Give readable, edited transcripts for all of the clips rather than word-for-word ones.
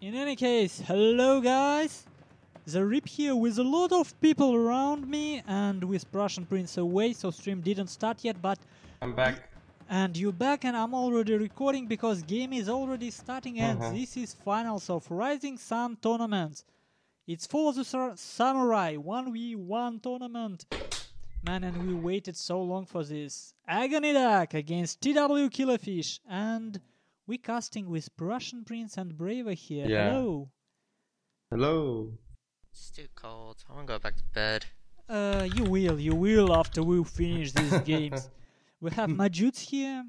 In any case, hello guys! Zaript here with a lot of people around me and with Prussian Prince away, so stream didn't start yet, but... I'm back. And you back and I'm already recording because game is already starting and this is finals of Rising Sun tournament. It's for the Samurai 1v1 tournament. Man, and we waited so long for this. Agony Duck against TW Killerfisch, and we casting with Prussian Prince and Braver here. Yeah. Hello. Hello. It's too cold. I want to go back to bed. You will after we finish these games. We have Majut's here,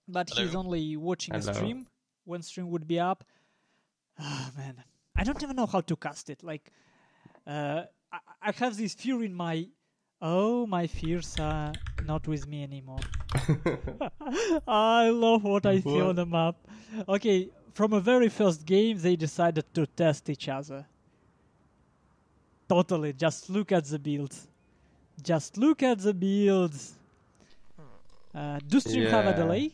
but Hello. he's only watching a stream when stream would be up. Ah, man, I don't even know how to cast it. Like, I have this fear in my... Oh, my fears are not with me anymore. I love what I see on the map. Okay, from a very first game, they decided to test each other. Totally, just look at the builds. Just look at the builds. Do stream have a delay?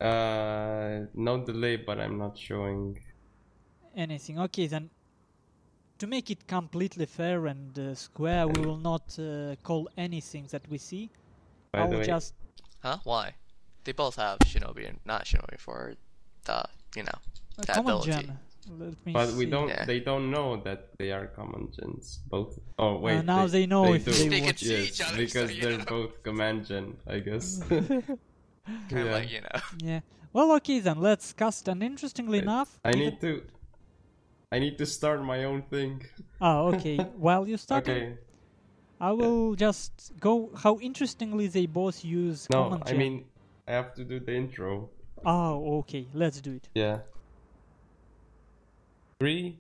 No delay, but I'm not showing anything. Okay, then to make it completely fair and square, we will not call anything that we see. I will just... Huh? Why? They both have Shinobi and not Shinobi for the, you know, that common ability. gen. But we see. don't. Yeah. They don't know that they are common gens. Both. Oh wait. Now they know they if do. they can want. see Yes, each other, because so, they're know. both command gen, I guess. Kind of like, you know. Yeah. Well, okay then. Let's cast. And interestingly enough, I need to start my own thing. Oh, okay. While you start, Okay. I will just go. How interestingly they both use common gen. I mean, I have to do the intro. Oh, okay. Let's do it. Yeah. 3,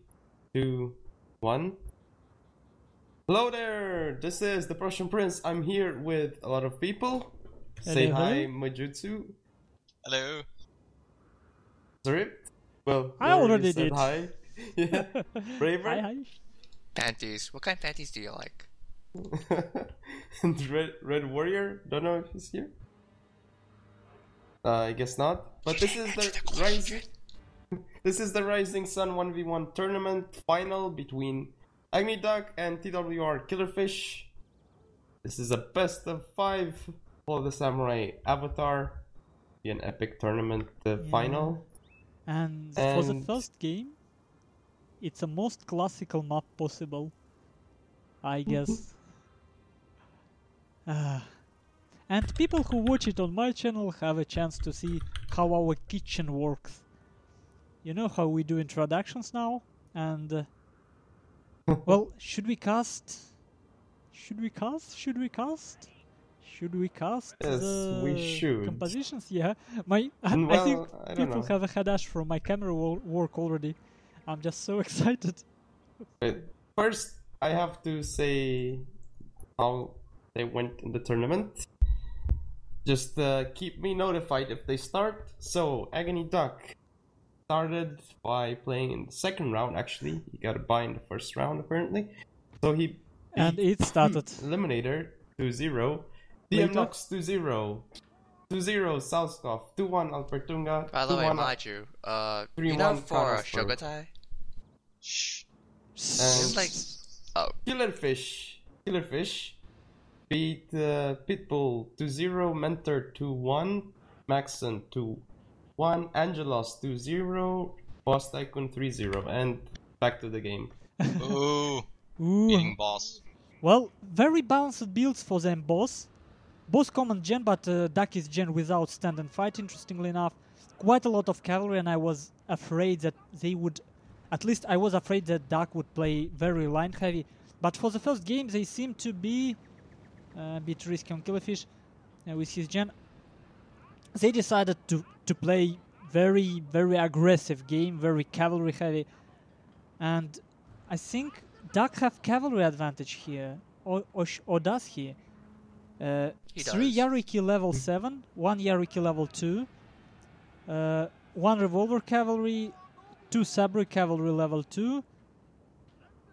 2, 1. Hello there! This is the Prussian Prince. I'm here with a lot of people. Say hi, Majutsu. Hello. Zaript. Well, I already did. Hi. Yeah. Braver. Hi. Panties. What kind of panties do you like? And Red Warrior. Don't know if he's here. I guess not. But this is the Rising. This is the Rising Sun 1v1 tournament final between Agni Duck and TWR Killerfisch. This is a best of 5 for the Samurai Avatar. Be an epic tournament final. And for the first game, it's the most classical map possible, I guess. And people who watch it on my channel have a chance to see how our kitchen works. You know how we do introductions now? And, well, should we cast? Should we cast? Should we cast? Should we cast Yes, the we should. compositions? Yeah. I think people have a headache from my camera work already. I'm just so excited. But first, I have to say how they went in the tournament. Just keep me notified if they start. So, Agony Duck started by playing in the second round, actually. He got a bye in the first round, apparently. So he And it started. Eliminator 2-0. DM Nox 2-0. 2-0 Southcoff. 2-1 Alpertunga. By the way, mind you, you know for Shogatai? Shh. And like, oh. Killerfisch beat Pitbull 2-0, Mentor 2-1, Maxon 2-1, Angelos 2-0, Boss Tycoon 3-0, and back to the game. Ooh. Beating boss. Well, very balanced builds for them, boss. Both common gen, but Duck is gen without stand and fight, interestingly enough. Quite a lot of cavalry, and I was afraid that they would... At least I was afraid that Duck would play very line heavy. But for the first game, they seem to be a bit risky on Killerfisch with his gen. They decided to play very, very aggressive game, very cavalry heavy. And I think Duck have cavalry advantage here. Or does he? 3 Yariki level 7, 1 Yariki level 2, 1 Revolver Cavalry, 2 Sabri Cavalry level 2.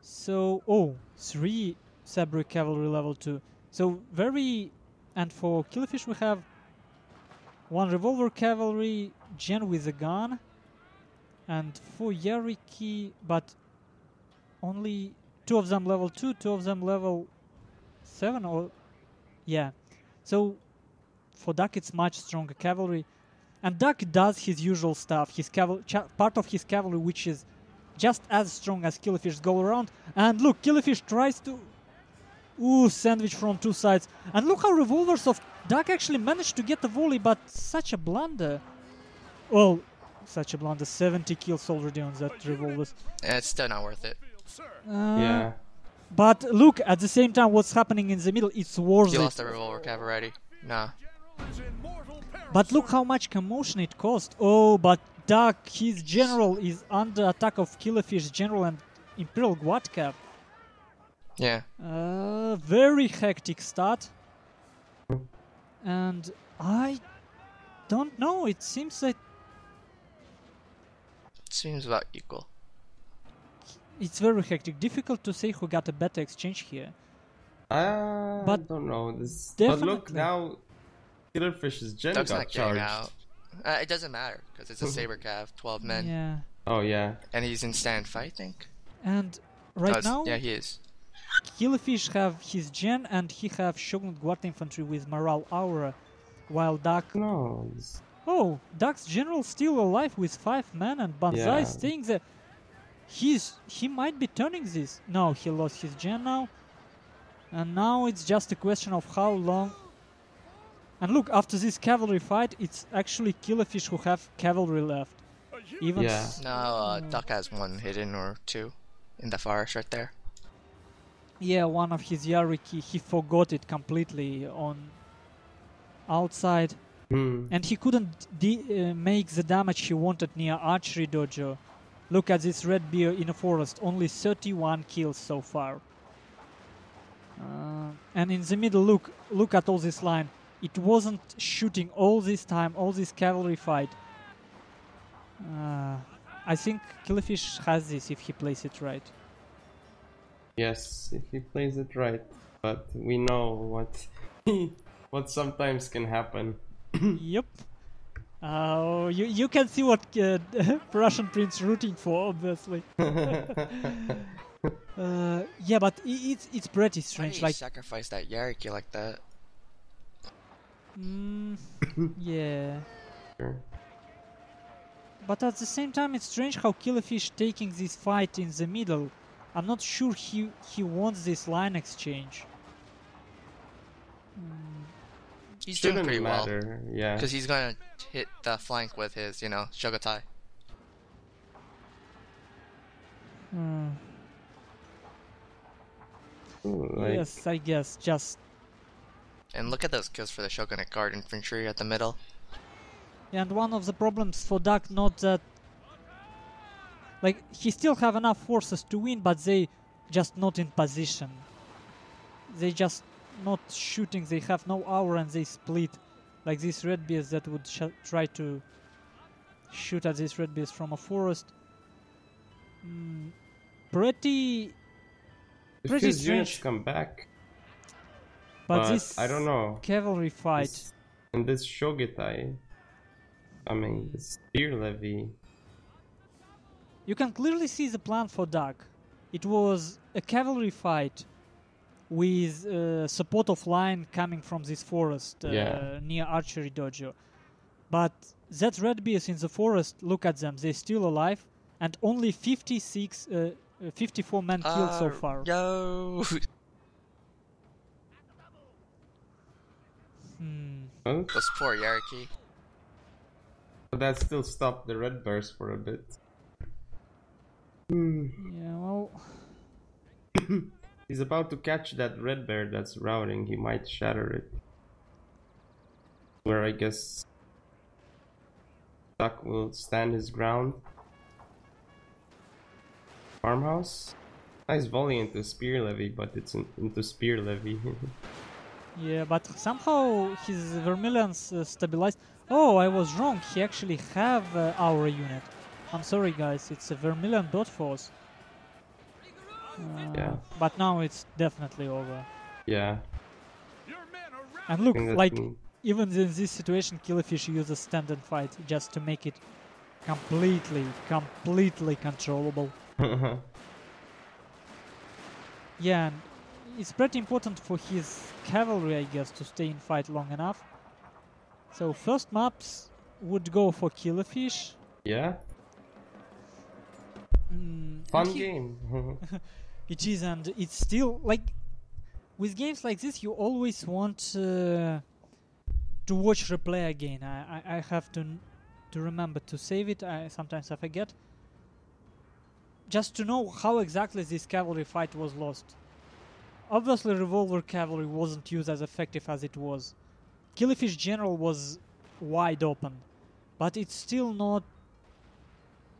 So, 3 Sabri Cavalry level 2. So, very... And for Killerfisch we have 1 Revolver Cavalry, Gen with a gun, And for Yariki, but only 2 of them level 2, 2 of them level 7 or... Yeah. So for Duck it's much stronger cavalry. And Duck does his usual stuff. His part of his cavalry which is just as strong as Killerfish go around. And look, Killerfish tries to... Ooh, sandwich from 2 sides. And look how revolvers of Duck actually managed to get a volley, but such a blunder. Well, such a blunder. 70 kills already on that revolvers. It's still not worth it. Yeah. But look, at the same time, what's happening in the middle, it's worth You it. lost the revolver cap already. Nah. But look how much commotion it cost. Oh, but Duck, his general is under attack of Killerfish general and Imperial Guard cap. Yeah. Very hectic start. And I don't know, it seems that Seems about equal. it's very hectic. Difficult to say who got a better exchange here. I But don't know. This. definitely. But look now, Killerfish's gen Duck's got not getting charged. out. It doesn't matter because it's a saber cav, 12 men, Yeah. Oh yeah. and he's in stand fight, I think. And right now, Yeah, he is. Killerfish have his gen and he have Shogun Guard infantry with morale aura, while Duck... No. Oh, Duck's general still alive with 5 men and Banzai Yeah. staying there. He might be turning this. No, he lost his gen now. And now it's just a question of how long. And look, after this cavalry fight, it's actually Killerfish who have cavalry left. Even Yeah. No, Duck has 1 hidden or 2 in the forest right there. Yeah, one of his Yariki, he forgot it completely on outside. And he couldn't make the damage he wanted near archery dojo. Look at this red bear in a forest, only 31 kills so far. And in the middle, look at all this line. It wasn't shooting all this time, all this cavalry fight. I think Killerfish has this if he plays it right. Yes, if he plays it right. But we know what sometimes can happen. Yep. You can see what Russian Prince rooting for, obviously. Yeah, but it's pretty Why did strange. you Like, sacrifice that Yariki like that? yeah. Sure. But at the same time, it's strange how Killerfish taking this fight in the middle. I'm not sure he wants this line exchange. He's doing Shouldn't pretty well. matter. Yeah. Because he's gonna hit the flank with his, Shogotai. Like, Yes, I guess. Just And look at those kills for the Shogunate Guard infantry at the middle. and one of the problems for Duck, not that, like, he still have enough forces to win, but they just not in position. They just not shooting. They have no aura and they split, like these red bears that would try to shoot at these red bears from a forest. Pretty if pretty his units strange. come back, But this I don't know. cavalry fight. And this Shogitai, I mean, the spear levy. You can clearly see the plan for Duck. It was a cavalry fight with support of line coming from this forest near archery dojo. But that red bears in the forest, look at them, they're still alive, and only 54 men killed so far. Yo! Huh? Those poor Yariki. But that still stopped the red bears for a bit. Yeah, well, He's about to catch that red bear that's routing. He might shatter it. Where I guess Duck will stand his ground. Farmhouse? Nice volley into spear levy, but it's into spear levy. yeah, but somehow his Vermilions stabilized. Oh, I was wrong. He actually have our unit. I'm sorry, guys. It's a Vermilion dot force. Yeah. But now it's definitely over. Yeah. And look, I think that like, mean- even in this situation, Killerfish uses stand and fight just to make it completely controllable. Yeah, and it's pretty important for his cavalry, I guess, to stay in fight long enough. So first maps would go for Killerfisch. Yeah. Fun game. It is, and it's still like with games like this, you always want to watch replay again. I have to remember to save it. Sometimes I forget. Just to know how exactly this cavalry fight was lost. Obviously, revolver cavalry wasn't used as effective as it was. Killerfisch general was wide open, but it's still not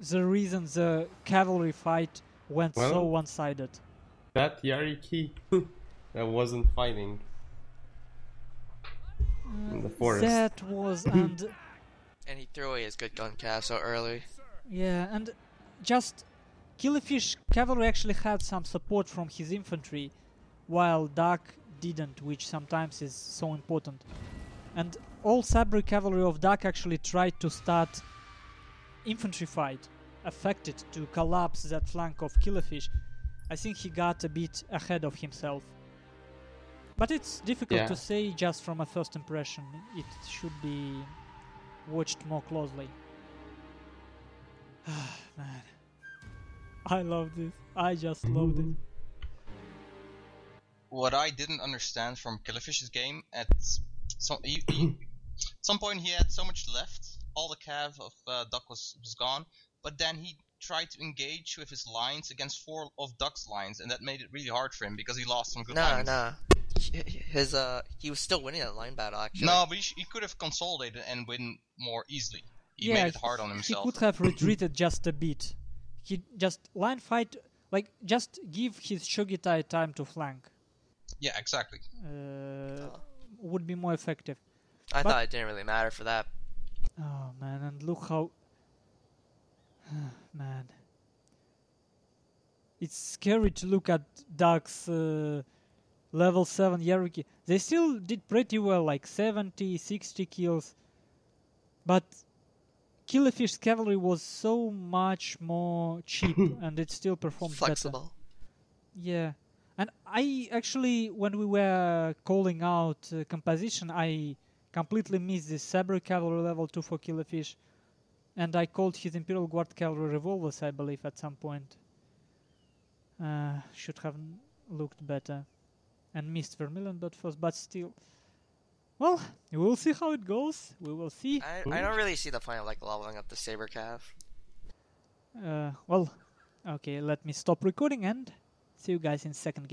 the reason the cavalry fight went so one-sided. That Yariki that wasn't fighting in the forest. That was and he threw away his good gun cast so early. yeah, and just Killerfisch cavalry actually had some support from his infantry, while Duck didn't, which sometimes is so important. And all Sabri cavalry of Duck actually tried to start infantry fight, affected to collapse that flank of Killerfisch. I think he got a bit ahead of himself. But it's difficult to say just from a first impression. It should be watched more closely. Man, I love this. I just love this. What I didn't understand from Killerfish's game, at some point he had so much left, all the cav of Duck was gone, but then he tried to engage with his lines against 4 of Duck's lines, and that made it really hard for him because he lost some good lines. Nah. He was still winning that line battle, actually. No, but he could have consolidated and win more easily. He made it hard on himself. He could have retreated just a bit. He just line fight, like just give his Shogitai time to flank. Yeah, exactly. Would be more effective. I thought it didn't really matter for that. Oh man, and look how man. It's scary to look at Duck's level 7 hierarchy. They still did pretty well, like 70, 60 kills. But Killerfish's cavalry was so much more cheap and it still performed flexible. Better. Yeah. And I actually, when we were calling out composition, I completely missed this Sabre cavalry level 2 for Killerfisch. And I called his Imperial Guard cavalry revolvers, I believe, at some point. Should have looked better. And missed Vermilion Dot first, but still. Well, we'll see how it goes. We will see. I don't really see the point of like leveling up the Saber Cav. Well, okay, let me stop recording and see you guys in second game.